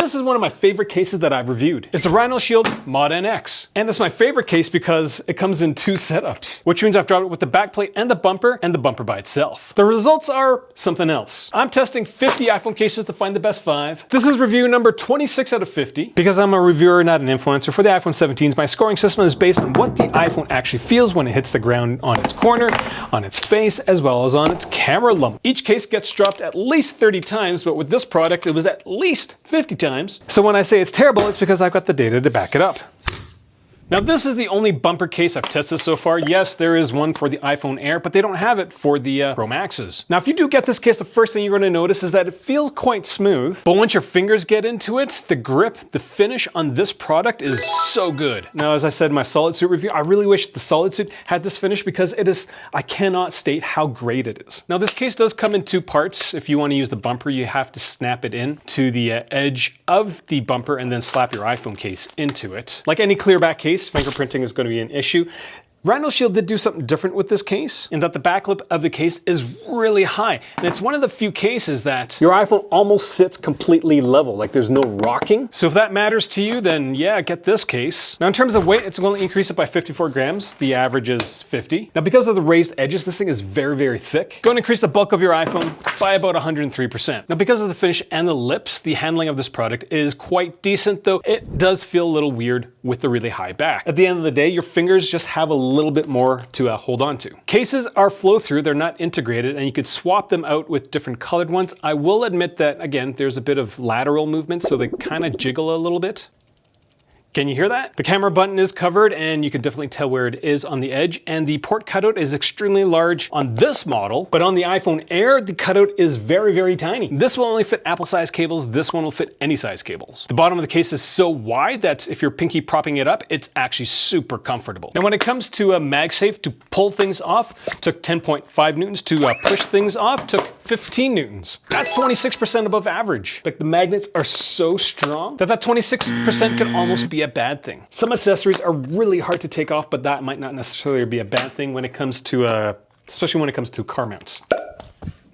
This is one of my favorite cases that I've reviewed. It's the RhinoShield Mod NX. And it's my favorite case because it comes in two setups, which means I've dropped it with the backplate and the bumper by itself. The results are something else. I'm testing 50 iPhone cases to find the best 5. This is review number 26 out of 50. Because I'm a reviewer, not an influencer, for the iPhone 17s, my scoring system is based on what the iPhone actually feels when it hits the ground on its corner, on its face, as well as on its camera lump. Each case gets dropped at least 30 times, but with this product, it was at least 50 times. So when I say it's terrible, it's because I've got the data to back it up. Now this is the only bumper case I've tested so far. Yes, there is one for the iPhone Air, but they don't have it for the Pro Maxes. Now if you do get this case, the first thing you're going to notice is that it feels quite smooth, but once your fingers get into it, the grip, the finish on this product is so good. Now as I said in my solid suit review, I really wish the solid suit had this finish because it is, I cannot state how great it is. Now this case does come in two parts. If you want to use the bumper, you have to snap it in to the edge of the bumper and then slap your iPhone case into it. Like any clear back case, fingerprinting is going to be an issue. RhinoShield did do something different with this case in that the back lip of the case is really high. And it's one of the few cases that your iPhone almost sits completely level, like there's no rocking. So if that matters to you, then yeah, get this case. Now in terms of weight, it's going to increase it by 54 grams. The average is 50. Now because of the raised edges, this thing is very, very thick. Going to increase the bulk of your iPhone by about 103%. Now because of the finish and the lips, the handling of this product is quite decent, though it does feel a little weird with the really high back. At the end of the day, your fingers just have a little bit more to hold on to. Cases are flow through, they're not integrated, and you could swap them out with different colored ones. I will admit that, again, there's a bit of lateral movement, so they kind of jiggle a little bit. Can you hear that? The camera button is covered and you can definitely tell where it is on the edge, and the port cutout is extremely large on this model, but on the iPhone Air, the cutout is very, very tiny. This will only fit Apple size cables, this one will fit any size cables. The bottom of the case is so wide that if you're pinky propping it up, it's actually super comfortable. Now when it comes to a MagSafe, to pull things off, took 10.5 newtons, to push things off, took 15 newtons. That's 26% above average. Like the magnets are so strong that 26% can almost be a bad thing. Some accessories are really hard to take off, but that might not necessarily be a bad thing when it comes to, especially when it comes to car mounts.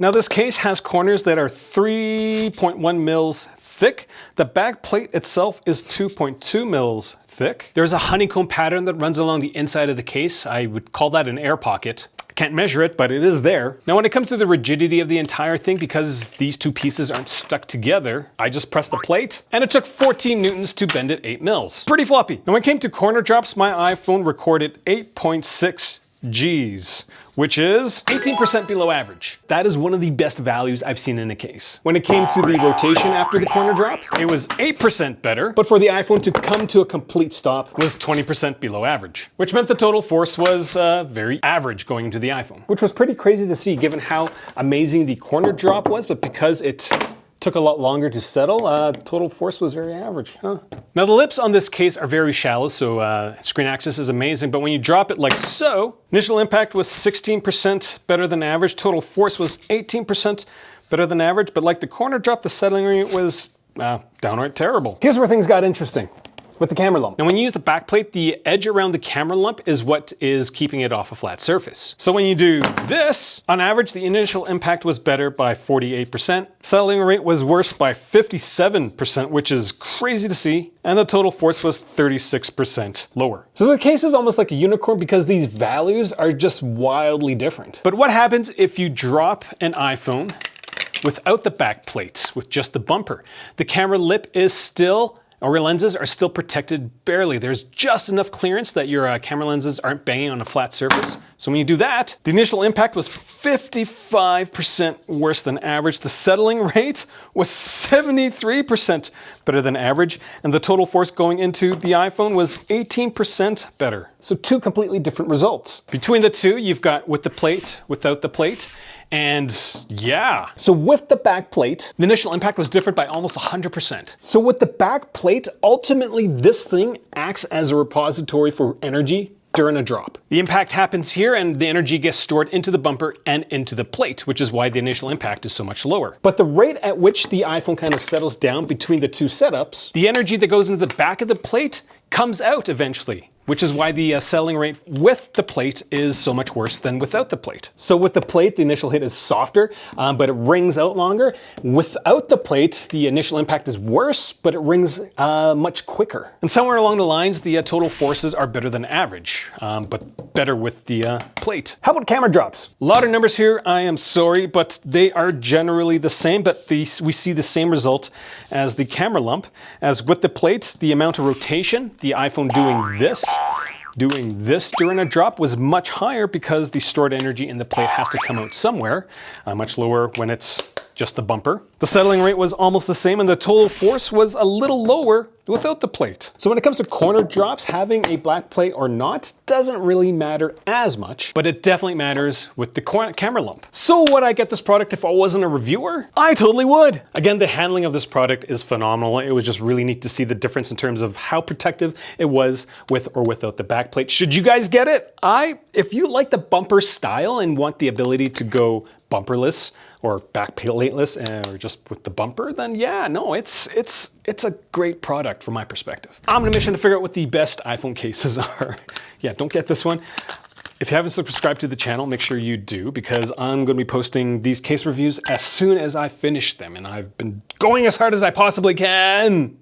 Now this case has corners that are 3.1 mils thick. The back plate itself is 2.2 mils thick. There's a honeycomb pattern that runs along the inside of the case. I would call that an air pocket. Can't measure it, but it is there. Now when it comes to the rigidity of the entire thing, because these two pieces aren't stuck together, I just pressed the plate and it took 14 newtons to bend it 8 mils. Pretty floppy. Now when it came to corner drops, my iPhone recorded 8.6 Gs, which is 18% below average. That is one of the best values I've seen in a case. When it came to the rotation after the corner drop, it was 8% better, but for the iPhone to come to a complete stop was 20% below average, which meant the total force was very average going into the iPhone, which was pretty crazy to see given how amazing the corner drop was, but because it took a lot longer to settle, total force was very average, huh? Now the lips on this case are very shallow, so screen access is amazing, but when you drop it like so, initial impact was 16% better than average, total force was 18% better than average, but like the corner drop, the settling rate was downright terrible. Here's where things got interesting. With the camera lump. Now when you use the backplate, the edge around the camera lump is what is keeping it off a flat surface. So when you do this, on average, the initial impact was better by 48%. Settling rate was worse by 57%, which is crazy to see. And the total force was 36% lower. So the case is almost like a unicorn because these values are just wildly different. But what happens if you drop an iPhone without the backplate, with just the bumper? The camera lip is still, or your lenses are still protected barely. There's just enough clearance that your camera lenses aren't banging on a flat surface. So when you do that, the initial impact was 55% worse than average. The settling rate was 73% better than average. And the total force going into the iPhone was 18% better. So two completely different results. Between the two, you've got with the plate, without the plate. And yeah, so with the back plate, the initial impact was different by almost 100%. So with the back plate, ultimately this thing acts as a repository for energy during a drop. The impact happens here and the energy gets stored into the bumper and into the plate, which is why the initial impact is so much lower. But the rate at which the iPhone kind of settles down between the two setups, the energy that goes into the back of the plate comes out eventually which is why the settling rate with the plate is so much worse than without the plate. So with the plate, the initial hit is softer, but it rings out longer. Without the plate, the initial impact is worse, but it rings much quicker. And somewhere along the lines, the total forces are better than average, but better with the plate. How about camera drops? A lot of numbers here, I am sorry, but they are generally the same, but we see the same result as the camera lump. As with the plates, the amount of rotation, the iPhone doing this during a drop was much higher because the stored energy in the plate has to come out somewhere, much lower when it's just the bumper. The settling rate was almost the same and the total force was a little lower without the plate. So when it comes to corner drops, having a black plate or not doesn't really matter as much, but it definitely matters with the camera lump. So would I get this product if I wasn't a reviewer? I totally would. Again, the handling of this product is phenomenal. It was just really neat to see the difference in terms of how protective it was with or without the back plate. Should you guys get it? If you like the bumper style and want the ability to go bumperless or backplateless or just with the bumper, then yeah, no, it's a great product from my perspective. I'm on a mission to figure out what the best iPhone cases are. Yeah, don't get this one. If you haven't subscribed to the channel, make sure you do, because I'm going to be posting these case reviews as soon as I finish them, and I've been going as hard as I possibly can.